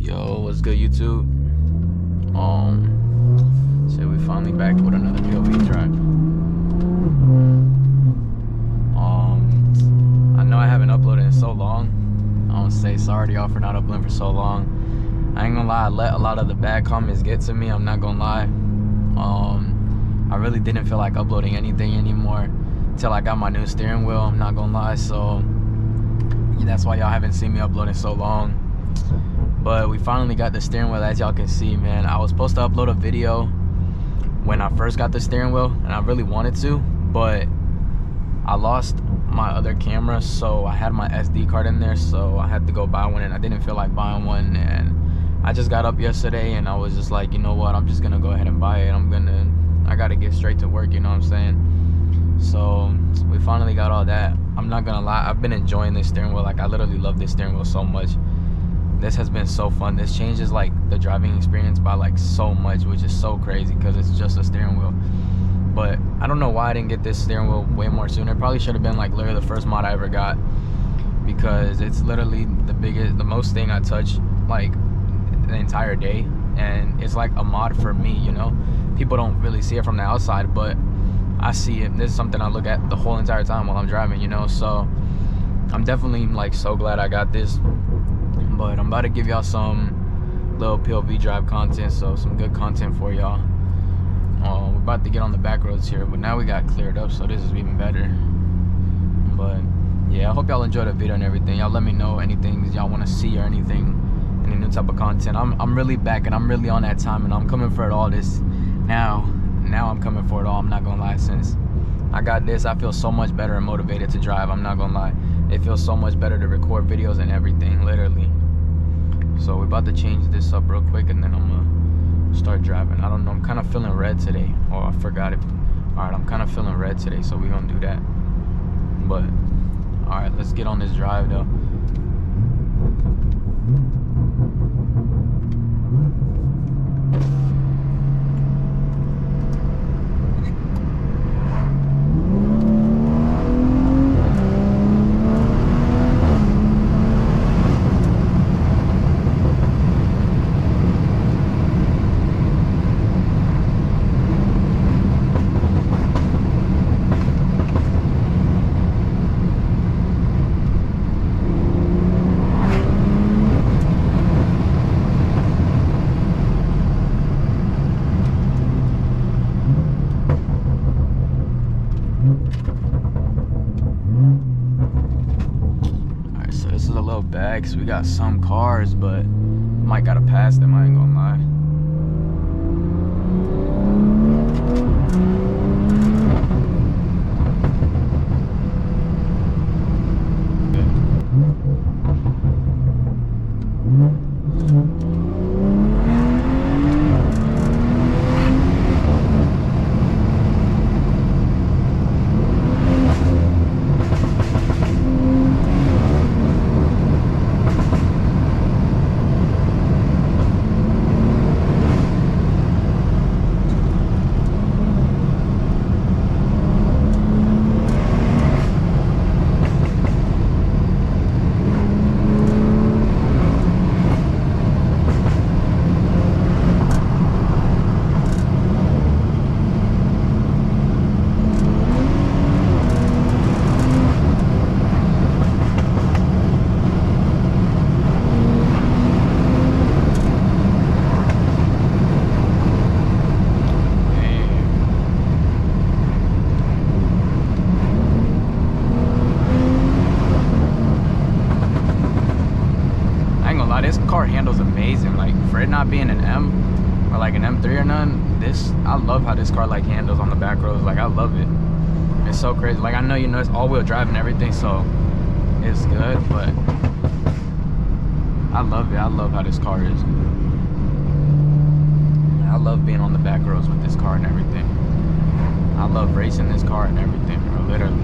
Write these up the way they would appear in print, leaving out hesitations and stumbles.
Yo, what's good, YouTube? So we finally back with another POV drive. I know I haven't uploaded in so long. I want to say sorry to y'all for not uploading for so long. I ain't gonna lie, I let a lot of the bad comments get to me. I'm not gonna lie. I really didn't feel like uploading anything anymore until I got my new steering wheel. I'm not gonna lie. So yeah, that's why y'all haven't seen me uploading so long. But we finally got the steering wheel, as y'all can see, man. I was supposed to upload a video when I first got the steering wheel, and I really wanted to, but I lost my other camera, so I had my SD card in there, so I had to go buy one, and I didn't feel like buying one. And I just got up yesterday, and I was just like, you know what, I'm just gonna go ahead and buy it. I gotta get straight to work, you know what I'm saying? So we finally got all that. I'm not gonna lie, I've been enjoying this steering wheel. Like, I literally love this steering wheel so much. This has been so fun. This changes like the driving experience by like so much, which is so crazy because it's just a steering wheel. But I don't know why I didn't get this steering wheel way more sooner. It probably should have been like literally the first mod I ever got, because it's literally the most thing I touch like the entire day, and it's like a mod for me, you know. People don't really see it from the outside, but I see it. This is something I look at the whole entire time while I'm driving, you know. So I'm definitely like so glad I got this. But I'm about to give y'all some little POV drive content, so some good content for y'all. We're about to get on the back roads here, but now we got cleared up, so this is even better. But yeah, I hope y'all enjoyed the video and everything. Y'all let me know anything y'all want to see or anything, any new type of content. I'm really back, and I'm really on that time, and I'm coming for it all. Now I'm coming for it all. I'm not gonna lie, since I got this, I feel so much better and motivated to drive. I'm not gonna lie, it feels so much better to record videos and everything, literally. So we're about to change this up real quick, and then I'm gonna start driving. I don't know, I'm kind of feeling red today. Oh, I forgot it. All right, I'm kind of feeling red today, so we're gonna do that. But all right, let's get on this drive though. Back, so we got some cars, but might gotta pass them, I ain't gonna lie. This car handles amazing. Like, for it not being an M or like an M3 or none, I love how this car like handles on the back roads. Like, I love it. It's so crazy. Like, I know, you know, it's all-wheel drive and everything, so it's good, but I love it. I love how this car is. I love being on the back roads with this car and everything. I love racing this car and everything, bro, literally.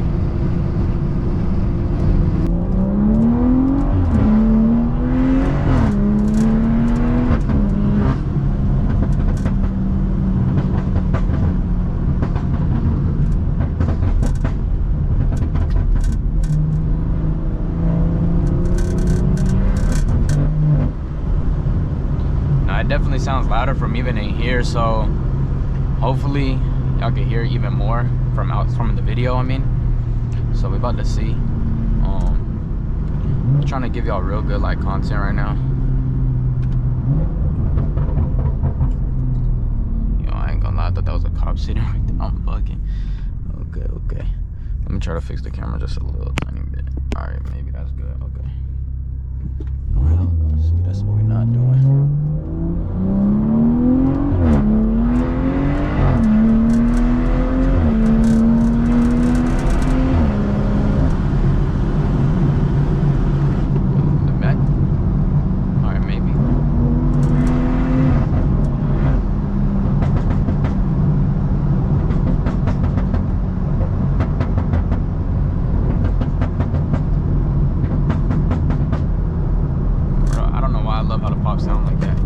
it definitely sounds louder from even in here, so hopefully y'all can hear even more from the video, I mean. So we about to see. I'm trying to give y'all real good like content right now. Yo, I ain't gonna lie, I thought that was a cop sitting right there. I'm bugging. Okay. Let me try to fix the camera just a little tiny bit. Alright, maybe that's good. Okay. Oh hell no, see, that's what we're not doing. Sound like that.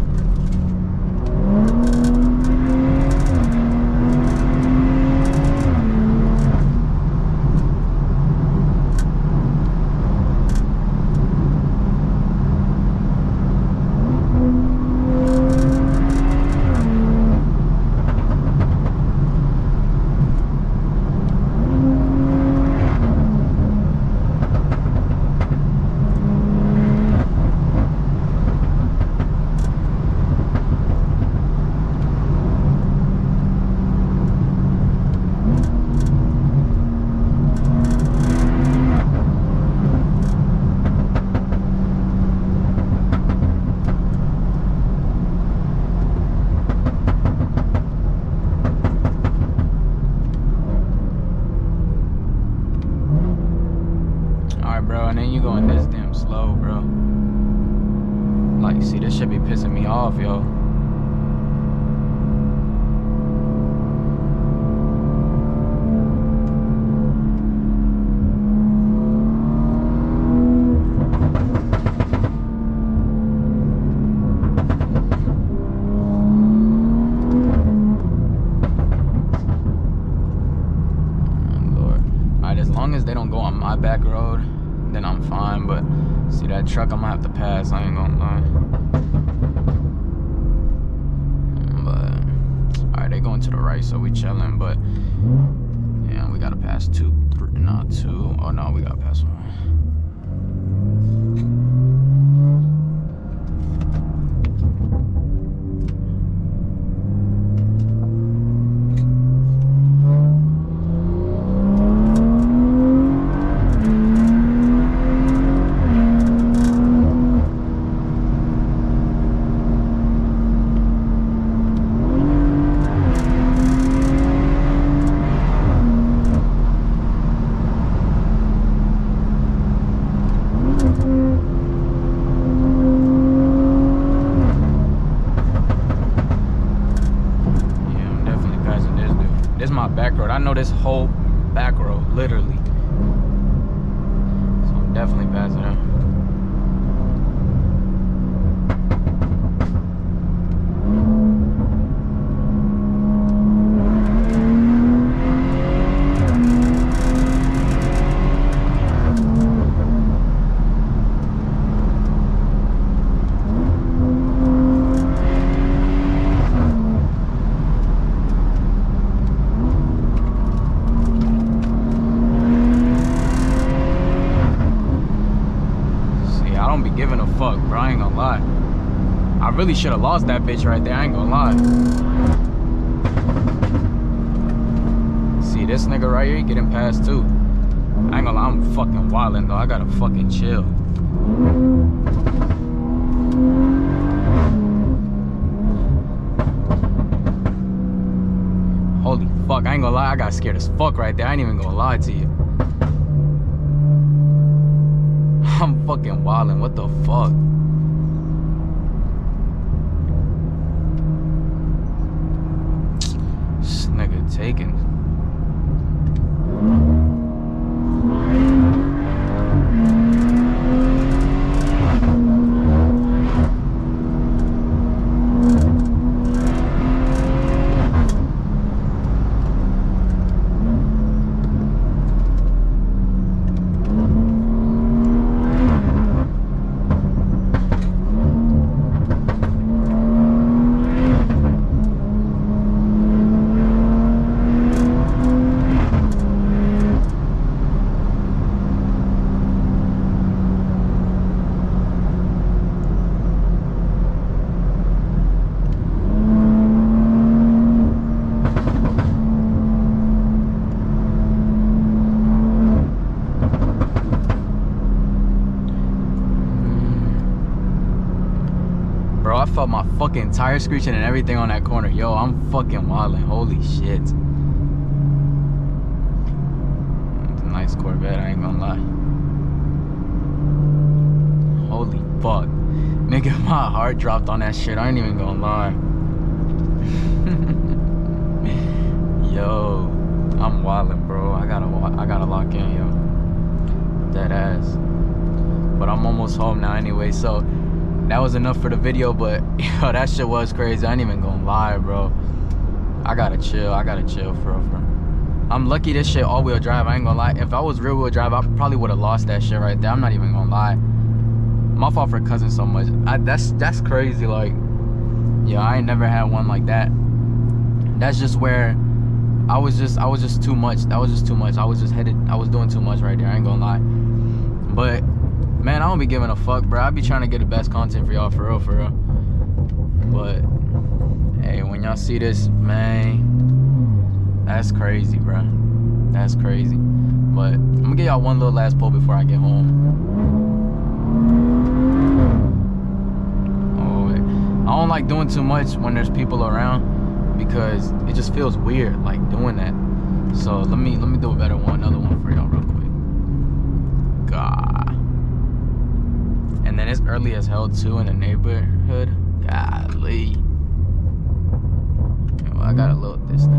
Bro, and then you going this damn slow, bro. Like, see, this should be pissing me off, yo. Oh, Lord. Alright, as long as they don't go on my back road, then I'm fine. But see that truck, I'm gonna have to pass, I ain't gonna lie. But alright, they going to the right, so we chilling. But yeah, we gotta pass two. Oh no, we gotta pass one. This is my back road. I know this whole back road, literally. So I'm definitely passing him. Giving a fuck, bro. I ain't gonna lie. I really should have lost that bitch right there. I ain't gonna lie. See this nigga right here, he getting past too. I ain't gonna lie, I'm fucking wildin' though. I gotta fucking chill. Holy fuck, I ain't gonna lie. I got scared as fuck right there. I ain't even gonna lie to you. I'm fucking wildin', what the fuck? This nigga taking. I felt my fucking tire screeching and everything on that corner. Yo, I'm fucking wildin'. Holy shit. It's a nice Corvette, I ain't gonna lie. Holy fuck. Nigga, my heart dropped on that shit. I ain't even gonna lie. Yo, I'm wildin', bro. I gotta lock in, yo. Dead ass. But I'm almost home now anyway, so that was enough for the video. But yo, that shit was crazy. I ain't even gonna lie, bro. I gotta chill for real. I'm lucky this shit all-wheel drive. I ain't gonna lie. If I was rear-wheel drive, I probably would have lost that shit right there. I'm not even gonna lie. My fault for cussing so much. That's crazy. Like, yeah, I ain't never had one like that. That's just where I was just too much. That was just too much. I was doing too much right there. I ain't gonna lie. But man, I don't be giving a fuck, bro. I be trying to get the best content for y'all, for real. But hey, when y'all see this, man, that's crazy, bro. That's crazy. But I'm gonna give y'all one little last pull before I get home. Oh, I don't like doing too much when there's people around, because it just feels weird, like, doing that. So let me do a better one, another one for y'all real quick. God. And then it's early as hell too in the neighborhood. Golly. Okay, well, I got a little distance.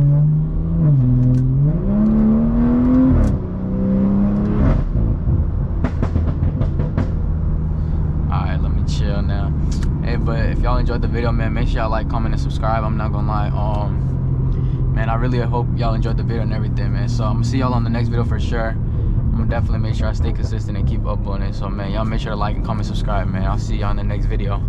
Alright, let me chill now. Hey, but if y'all enjoyed the video, man, make sure y'all like, comment, and subscribe. I'm not gonna lie. Man, I really hope y'all enjoyed the video and everything, man. So I'm gonna see y'all on the next video for sure. I'm gonna definitely make sure I stay consistent and keep uploading. So man, y'all make sure to like and comment, subscribe, man. I'll see y'all in the next video.